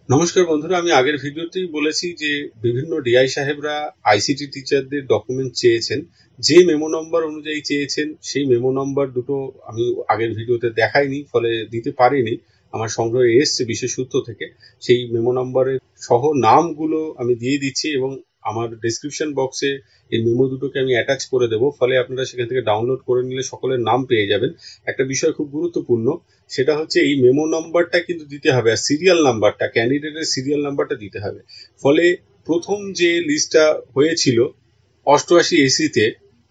নমস্কার বন্ধুরা, আমি আগের ভিডিওতেই বলেছি যে বিভিন্ন ডিআই সাহেবরা আইসিটি টিচারদের ডকুমেন্ট চেয়েছেন। যে মেমো নম্বর অনুযায়ী চেয়েছেন সেই মেমো নম্বর দুটো আমি আগের ভিডিওতে দেখাইনি, ফলে দিতে পারিনি। আমার সংগ্রহে এসছে বিশেষ সূত্র থেকে। সেই মেমো নম্বরের সহ নামগুলো আমি দিয়ে দিচ্ছি এবং আমার ডেসক্রিপশন বক্সে এই মেমো দুটোকে আমি অ্যাটাচ করে দেবো, ফলে আপনারা সেখান থেকে ডাউনলোড করে নিলে সকলের নাম পেয়ে যাবেন। একটা বিষয় খুব গুরুত্বপূর্ণ, সেটা হচ্ছে এই মেমো নাম্বারটা কিন্তু দিতে হবে, আর সিরিয়াল নাম্বারটা, ক্যান্ডিডেটের সিরিয়াল নাম্বারটা দিতে হবে। ফলে প্রথম যে লিস্টটা হয়েছিল 88 এসিতে,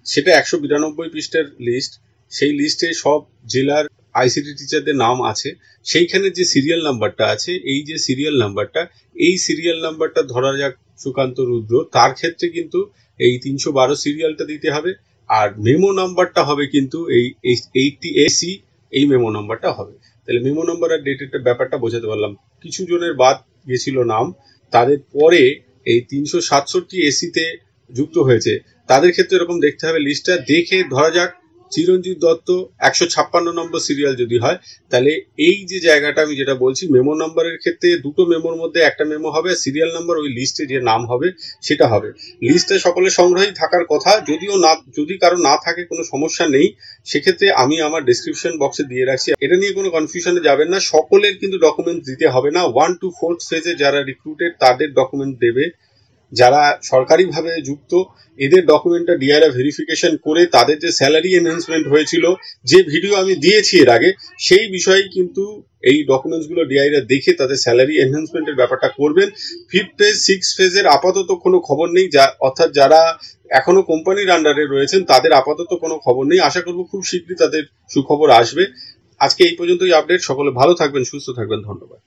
সেটা 192 পৃষ্ঠার লিস্ট। সেই লিস্টে সব জেলার আইসিটি টিচারদের নাম আছে। সেইখানে যে সিরিয়াল নাম্বারটা আছে, এই যে সিরিয়াল নাম্বারটা, এই সিরিয়াল নাম্বারটা ধরা যাক সুকান্ত রুদ্র, তার ক্ষেত্রে কিন্তু এই 312 সিরিয়ালটা দিতে হবে। আর মেমো নাম্বারটা হবে কিন্তু এই 80 এসি, এই মেমো নাম্বারটা হবে। তাহলে মেমো নাম্বার আর ডেটের ব্যাপারটা বোঝাতে পারলাম। কিছু জনের বাদ গেছিল নাম, তাদের পরে এই 367 এসিতে যুক্ত হয়েছে। তাদের ক্ষেত্রে এরকম দেখতে হবে লিস্টটা দেখে, ধরা যাক চিরঞ্জিত দত্ত 156 নম্বর সিরিয়াল যদি হয়, তাহলে এই যে জায়গাটা আমি যেটা বলছি, মেমো নাম্বারের ক্ষেত্রে দুটো মেমোর মধ্যে একটা মেমো হবে, সিরিয়াল নাম্বার ওই লিস্টে যে নাম হবে সেটা হবে। লিস্টে সকলের সংগ্রহেই থাকার কথা, যদিও না, যদি কারো না থাকে কোনো সমস্যা নেই। সেক্ষেত্রে আমি আমার ডেসক্রিপশন বক্সে দিয়ে রাখছি, এটা নিয়ে কোনো কনফিউশনে যাবেন না। সকলের কিন্তু ডকুমেন্ট দিতে হবে না। 1 to 4 ফেজে যারা রিক্রুটেড তাদের ডকুমেন্ট দেবে। যারা সরকারিভাবে যুক্ত, এদের ডকুমেন্টটা ডিআইরা ভেরিফিকেশন করে তাদের যে স্যালারি এনহ্যান্সমেন্ট হয়েছিল, যে ভিডিও আমি দিয়েছি এর আগে, সেই বিষয়ে কিন্তু এই ডকুমেন্টসগুলো ডিআইরা দেখে তাদের স্যালারি এনহ্যান্সমেন্টের ব্যাপারটা করবেন। 5th ফেজ 6th ফেজের আপাতত কোনো খবর নেই, অর্থাৎ যারা এখনো কোম্পানির আন্ডারে রয়েছেন তাদের আপাতত কোনো খবর নেই। আশা করব খুব শীঘ্রই তাদের সুখবর আসবে। আজকে এই পর্যন্তই আপডেট। সকলে ভালো থাকবেন, সুস্থ থাকবেন, ধন্যবাদ।